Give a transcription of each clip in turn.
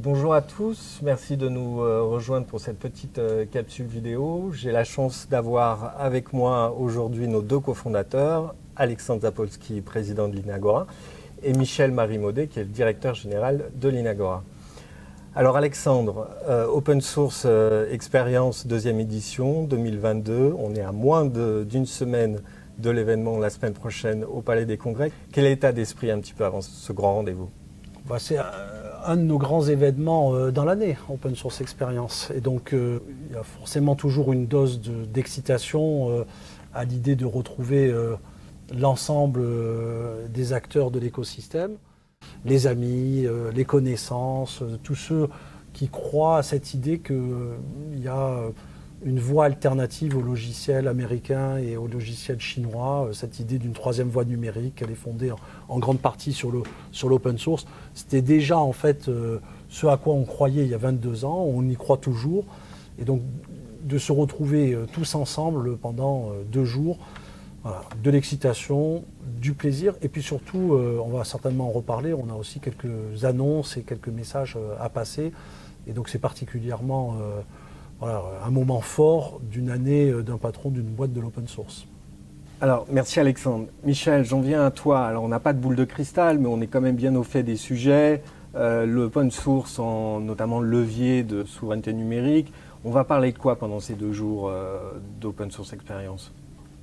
Bonjour à tous, merci de nous rejoindre pour cette petite capsule vidéo. J'ai la chance d'avoir avec moi aujourd'hui nos deux cofondateurs, Alexandre Zapolski, président de l'Inagora, et Michel Marimaudet, qui est le directeur général de l'Inagora. Alors Alexandre, Open Source Experience deuxième édition 2022, on est à moins d'une semaine de l'événement la semaine prochaine au Palais des Congrès. Quel est l'état d'esprit un petit peu avant ce grand rendez-vous ? C'est un de nos grands événements dans l'année, Open Source Experience. Et donc, il y a forcément toujours une dose d'excitation à l'idée de retrouver l'ensemble des acteurs de l'écosystème, les amis, les connaissances, tous ceux qui croient à cette idée qu'il y a une voie alternative au logiciel américain et au logiciel chinois, cette idée d'une troisième voie numérique, elle est fondée en grande partie sur l'open source. C'était déjà en fait ce à quoi on croyait il y a 22 ans, on y croit toujours. Et donc de se retrouver tous ensemble pendant 2 jours, voilà, de l'excitation, du plaisir, et puis surtout, on va certainement en reparler, on a aussi quelques annonces et quelques messages à passer. Et donc c'est particulièrement un moment fort d'une année d'un patron d'une boîte de l'open source. Alors, merci Alexandre. Michel, j'en viens à toi. Alors, on n'a pas de boule de cristal, mais on est quand même bien au fait des sujets. L'open source, notamment le levier de souveraineté numérique. On va parler de quoi pendant ces 2 jours d'Open Source Experience ?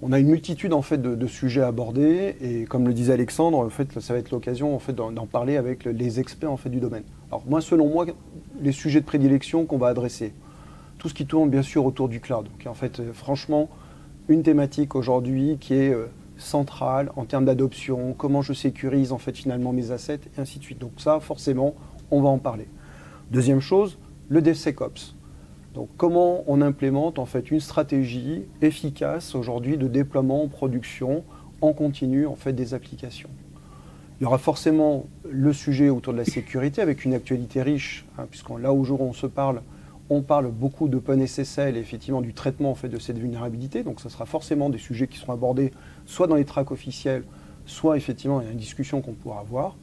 On a une multitude en fait de sujets abordés et comme le disait Alexandre, en fait, ça va être l'occasion en fait d'en parler avec les experts en fait du domaine. Alors moi, selon moi, les sujets de prédilection qu'on va adresser, tout ce qui tourne bien sûr autour du cloud. Donc en fait, franchement, une thématique aujourd'hui qui est centrale en termes d'adoption, comment je sécurise en fait finalement mes assets et ainsi de suite. Donc ça, forcément, on va en parler. Deuxième chose, le DevSecOps. Donc comment on implémente en fait une stratégie efficace aujourd'hui de déploiement en production en continu en fait des applications. Il y aura forcément le sujet autour de la sécurité avec une actualité riche, puisqu'on là au jour où on se parle, on parle beaucoup d'OpenSSL et effectivement du traitement en fait de cette vulnérabilité. Donc ça sera forcément des sujets qui seront abordés soit dans les tracks officiels, soit effectivement il y a une discussion qu'on pourra avoir.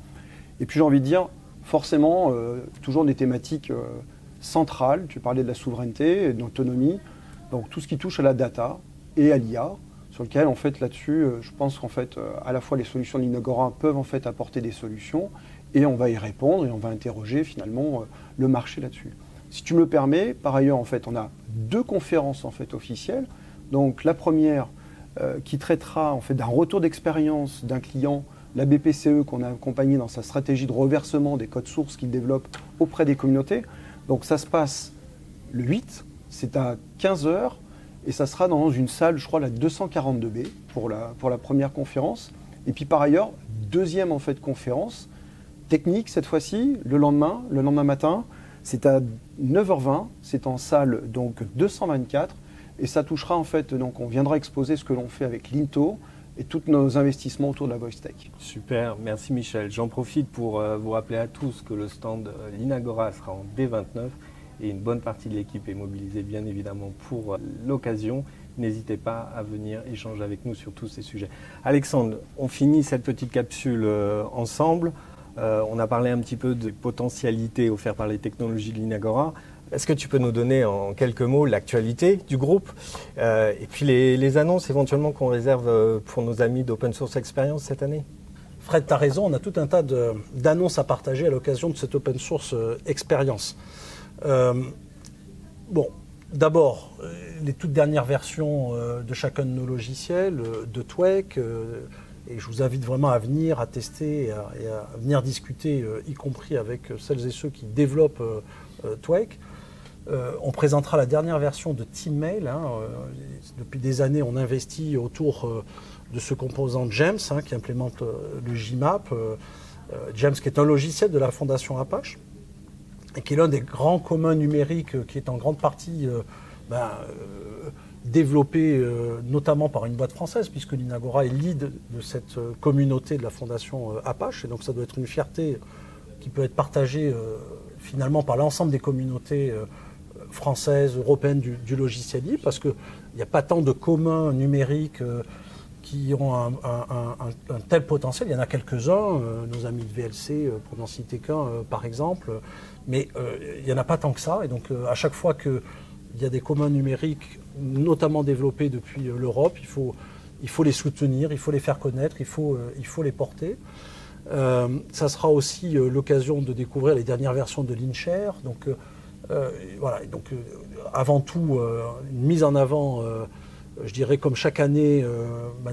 Et puis j'ai envie de dire forcément toujours des thématiques centrales. Tu parlais de la souveraineté et de l'autonomie. Donc tout ce qui touche à la data et à l'IA, sur lequel en fait là-dessus, je pense qu'en fait à la fois les solutions de l'Inagora peuvent en fait apporter des solutions et on va y répondre et on va interroger finalement le marché là-dessus. Si tu me le permets, par ailleurs, en fait, on a 2 conférences en fait officielles. Donc la première qui traitera en fait d'un retour d'expérience d'un client, la BPCE, qu'on a accompagné dans sa stratégie de reversement des codes sources qu'il développe auprès des communautés. Donc ça se passe le 8, c'est à 15h et ça sera dans une salle, je crois, la 242B pour la première conférence. Et puis par ailleurs, deuxième en fait conférence technique cette fois-ci, le lendemain matin. C'est à 9h20, c'est en salle donc 224 et ça touchera en fait, donc on viendra exposer ce que l'on fait avec Linto et tous nos investissements autour de la Voice Tech. Super, merci Michel. J'en profite pour vous rappeler à tous que le stand l'Inagora sera en D29 et une bonne partie de l'équipe est mobilisée bien évidemment pour l'occasion. N'hésitez pas à venir échanger avec nous sur tous ces sujets. Alexandre, on finit cette petite capsule ensemble. On a parlé un petit peu des potentialités offertes par les technologies de l'Inagora. Est-ce que tu peux nous donner en quelques mots l'actualité du groupe et puis les annonces éventuellement qu'on réserve pour nos amis d'Open Source Experience cette année ? Fred, tu as raison, on a tout un tas d'annonces à partager à l'occasion de cette Open Source Experience. D'abord, les toutes dernières versions de chacun de nos logiciels, de TWEC, et je vous invite vraiment à venir, à tester et à venir discuter, y compris avec celles et ceux qui développent TWEC. On présentera la dernière version de TeamMail. Depuis des années, on investit autour de ce composant GEMS qui implémente le JMAP. GEMS qui est un logiciel de la Fondation Apache et qui est l'un des grands communs numériques qui est en grande partie développé notamment par une boîte française, puisque l'Inagora est lead de cette communauté de la Fondation Apache. Et donc ça doit être une fierté qui peut être partagée finalement par l'ensemble des communautés françaises, européennes du logiciel libre, parce qu'il n'y a pas tant de communs numériques qui ont un tel potentiel. Il y en a quelques-uns, nos amis de VLC, pour n'en citer qu'un par exemple, mais il n'y en a pas tant que ça. Et donc à chaque fois qu'il y a des communs numériques, notamment développés depuis l'Europe, il faut les soutenir, il faut les faire connaître, il faut les porter. Ça sera aussi l'occasion de découvrir les dernières versions de l'InShare. Donc voilà, donc avant tout, une mise en avant, je dirais comme chaque année,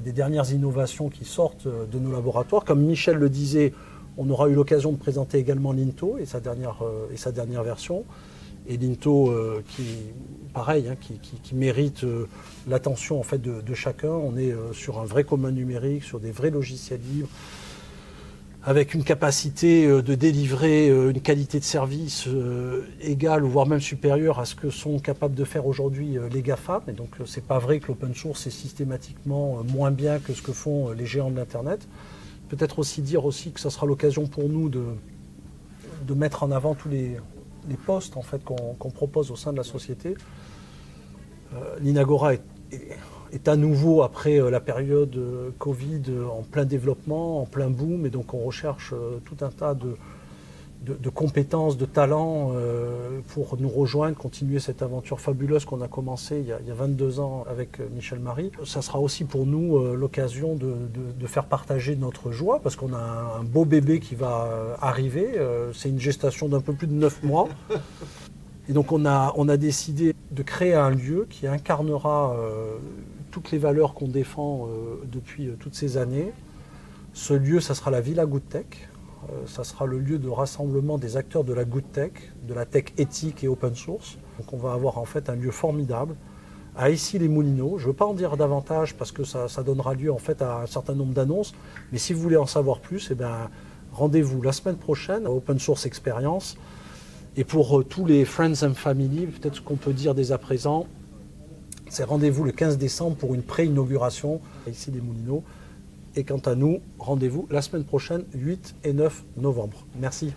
des dernières innovations qui sortent de nos laboratoires. Comme Michel le disait, on aura eu l'occasion de présenter également l'Into et sa dernière version. Et l'Into qui, pareil, qui mérite l'attention en fait de chacun. On est sur un vrai commun numérique, sur des vrais logiciels libres, avec une capacité de délivrer une qualité de service égale, voire même supérieure à ce que sont capables de faire aujourd'hui les GAFAM. Et donc c'est pas vrai que l'open source est systématiquement moins bien que ce que font les géants de l'Internet. Peut-être aussi dire aussi que ça sera l'occasion pour nous de mettre en avant tous les postes en fait, qu'on propose au sein de la société. L'Inagora est à nouveau, après la période Covid, en plein développement, en plein boom, et donc on recherche tout un tas de compétences, de talents pour nous rejoindre, continuer cette aventure fabuleuse qu'on a commencée il y a 22 ans avec Michel Marie. Ça sera aussi pour nous l'occasion de faire partager notre joie, parce qu'on a un beau bébé qui va arriver. C'est une gestation d'un peu plus de 9 mois. Et donc on a décidé de créer un lieu qui incarnera toutes les valeurs qu'on défend depuis toutes ces années. Ce lieu, ça sera la Villa Good Tech. Ça sera le lieu de rassemblement des acteurs de la Good Tech, de la tech éthique et open source. Donc on va avoir en fait un lieu formidable à Issy-les-Moulineaux. Je ne veux pas en dire davantage parce que ça donnera lieu en fait à un certain nombre d'annonces. Mais si vous voulez en savoir plus, rendez-vous la semaine prochaine à Open Source Experience. Et pour tous les Friends and Family, peut-être ce qu'on peut dire dès à présent, c'est rendez-vous le 15 décembre pour une pré-inauguration à Issy-les-Moulineaux. Et quant à nous, rendez-vous la semaine prochaine, 8 et 9 novembre. Merci.